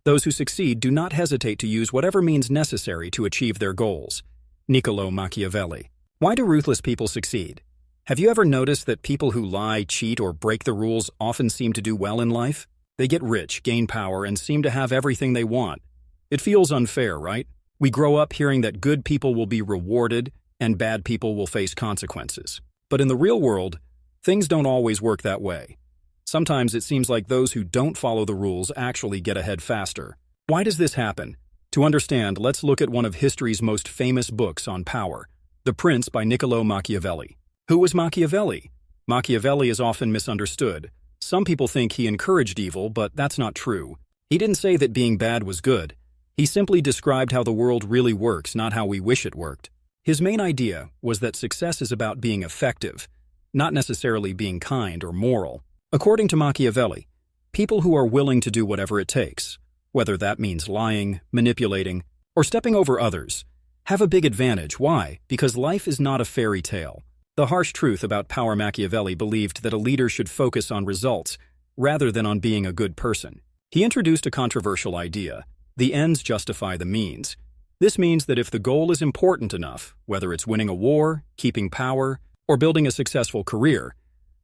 Those who succeed do not hesitate to use whatever means necessary to achieve their goals. Niccolò Machiavelli. Why do ruthless people succeed? Have you ever noticed that people who lie, cheat, or break the rules often seem to do well in life? They get rich, gain power, and seem to have everything they want. It feels unfair, right? We grow up hearing that good people will be rewarded and bad people will face consequences. But in the real world, things don't always work that way. Sometimes it seems like those who don't follow the rules actually get ahead faster. Why does this happen? To understand, let's look at one of history's most famous books on power, The Prince by Niccolò Machiavelli. Who was Machiavelli? Machiavelli is often misunderstood. Some people think he encouraged evil, but that's not true. He didn't say that being bad was good. He simply described how the world really works, not how we wish it worked. His main idea was that success is about being effective, not necessarily being kind or moral. According to Machiavelli, people who are willing to do whatever it takes, whether that means lying, manipulating, or stepping over others, have a big advantage. Why? Because life is not a fairy tale. The harsh truth about power: Machiavelli believed that a leader should focus on results rather than on being a good person. He introduced a controversial idea: the ends justify the means. This means that if the goal is important enough, whether it's winning a war, keeping power, or building a successful career,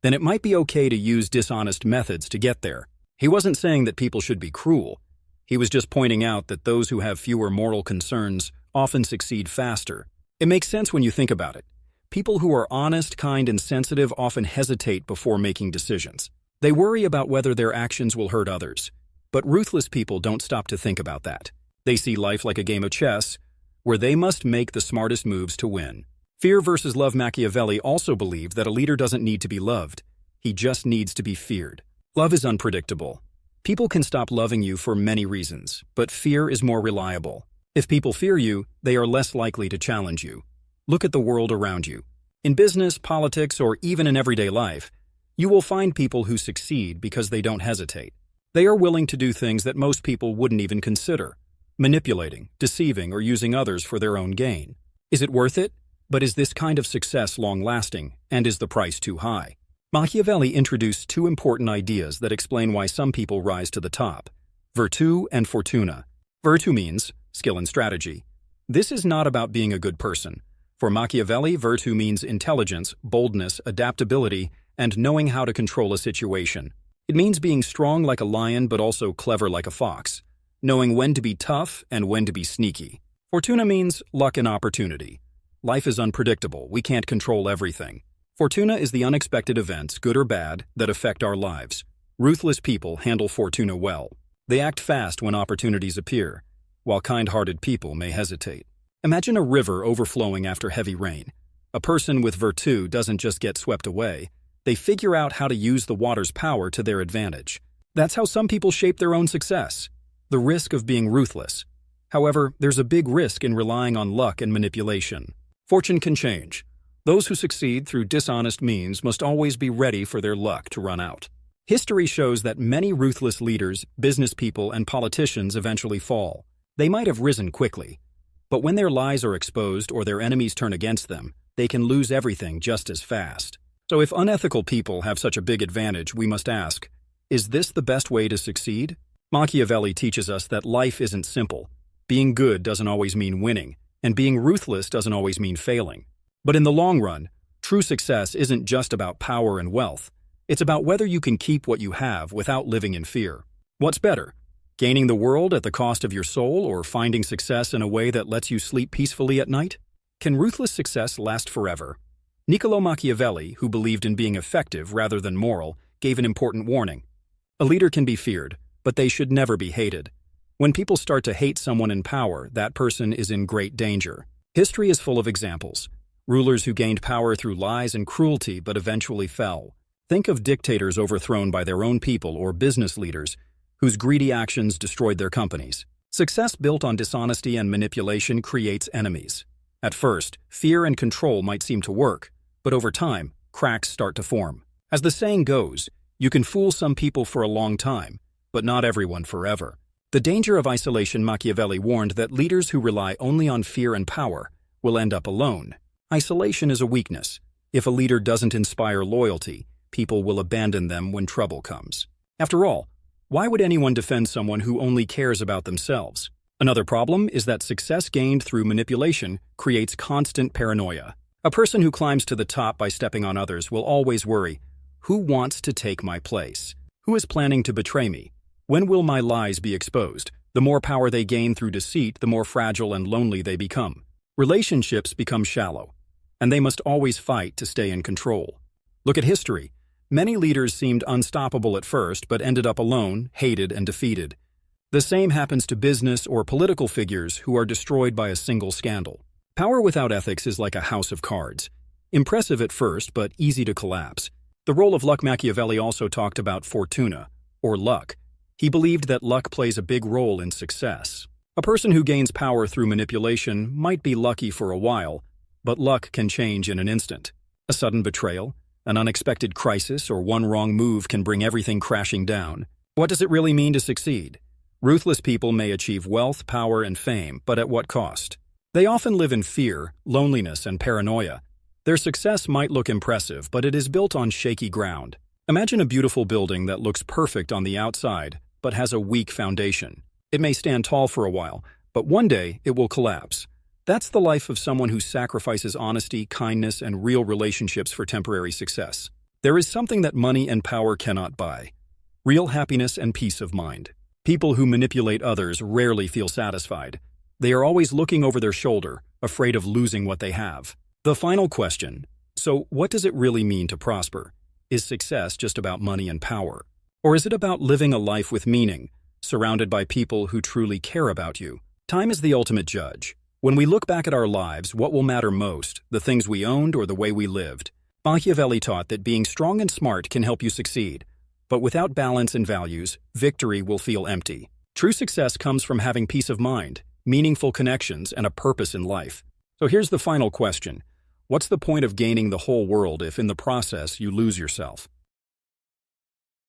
then it might be okay to use dishonest methods to get there. He wasn't saying that people should be cruel. He was just pointing out that those who have fewer moral concerns often succeed faster. It makes sense when you think about it. People who are honest, kind, and sensitive often hesitate before making decisions. They worry about whether their actions will hurt others. But ruthless people don't stop to think about that. They see life like a game of chess, where they must make the smartest moves to win. Fear versus love: Machiavelli also believed that a leader doesn't need to be loved. He just needs to be feared. Love is unpredictable. People can stop loving you for many reasons, but fear is more reliable. If people fear you, they are less likely to challenge you. Look at the world around you. In business, politics, or even in everyday life, you will find people who succeed because they don't hesitate. They are willing to do things that most people wouldn't even consider: manipulating, deceiving, or using others for their own gain. Is it worth it? But is this kind of success long-lasting, and is the price too high? Machiavelli introduced two important ideas that explain why some people rise to the top: virtù and fortuna. Virtù means skill and strategy. This is not about being a good person. For Machiavelli, virtù means intelligence, boldness, adaptability, and knowing how to control a situation. It means being strong like a lion but also clever like a fox, knowing when to be tough and when to be sneaky. Fortuna means luck and opportunity. Life is unpredictable. We can't control everything. Fortuna is the unexpected events, good or bad, that affect our lives. Ruthless people handle fortuna well. They act fast when opportunities appear, while kind-hearted people may hesitate. Imagine a river overflowing after heavy rain. A person with virtù doesn't just get swept away. They figure out how to use the water's power to their advantage. That's how some people shape their own success. The risk of being ruthless. However, there's a big risk in relying on luck and manipulation. Fortune can change. Those who succeed through dishonest means must always be ready for their luck to run out. History shows that many ruthless leaders, business people, and politicians eventually fall. They might have risen quickly, but when their lies are exposed or their enemies turn against them, they can lose everything just as fast. So if unethical people have such a big advantage, we must ask, is this the best way to succeed? Machiavelli teaches us that life isn't simple. Being good doesn't always mean winning, and being ruthless doesn't always mean failing. But in the long run, true success isn't just about power and wealth. It's about whether you can keep what you have without living in fear. What's better? Gaining the world at the cost of your soul, or finding success in a way that lets you sleep peacefully at night? Can ruthless success last forever? Niccolò Machiavelli, who believed in being effective rather than moral, gave an important warning. A leader can be feared, but they should never be hated. When people start to hate someone in power, that person is in great danger. History is full of examples. Rulers who gained power through lies and cruelty but eventually fell. Think of dictators overthrown by their own people, or business leaders whose greedy actions destroyed their companies. Success built on dishonesty and manipulation creates enemies. At first, fear and control might seem to work, but over time, cracks start to form. As the saying goes, you can fool some people for a long time, but not everyone forever. The danger of isolation: Machiavelli warned that leaders who rely only on fear and power will end up alone. Isolation is a weakness. If a leader doesn't inspire loyalty, people will abandon them when trouble comes. After all, Why would anyone defend someone who only cares about themselves? Another problem is that success gained through manipulation creates constant paranoia. A person who climbs to the top by stepping on others will always worry, who wants to take my place? Who is planning to betray me? When will my lies be exposed? The more power they gain through deceit, the more fragile and lonely they become. Relationships become shallow, and they must always fight to stay in control. Look at history. Many leaders seemed unstoppable at first, but ended up alone, hated, and defeated. The same happens to business or political figures who are destroyed by a single scandal. Power without ethics is like a house of cards. Impressive at first, but easy to collapse. The role of luck. Machiavelli also talked about fortuna, or luck. He believed that luck plays a big role in success. A person who gains power through manipulation might be lucky for a while, but luck can change in an instant. A sudden betrayal, an unexpected crisis, or one wrong move can bring everything crashing down. What does it really mean to succeed? Ruthless people may achieve wealth, power, and fame, but at what cost? They often live in fear, loneliness, and paranoia. Their success might look impressive, but it is built on shaky ground. Imagine a beautiful building that looks perfect on the outside, but has a weak foundation. It may stand tall for a while, but one day it will collapse. That's the life of someone who sacrifices honesty, kindness, and real relationships for temporary success. There is something that money and power cannot buy: real happiness and peace of mind. People who manipulate others rarely feel satisfied. They are always looking over their shoulder, afraid of losing what they have. The final question: so what does it really mean to prosper? Is success just about money and power? Or is it about living a life with meaning, surrounded by people who truly care about you? Time is the ultimate judge. When we look back at our lives, what will matter most, the things we owned or the way we lived? Machiavelli taught that being strong and smart can help you succeed, but without balance and values, victory will feel empty. True success comes from having peace of mind, meaningful connections, and a purpose in life. So here's the final question. What's the point of gaining the whole world if in the process you lose yourself?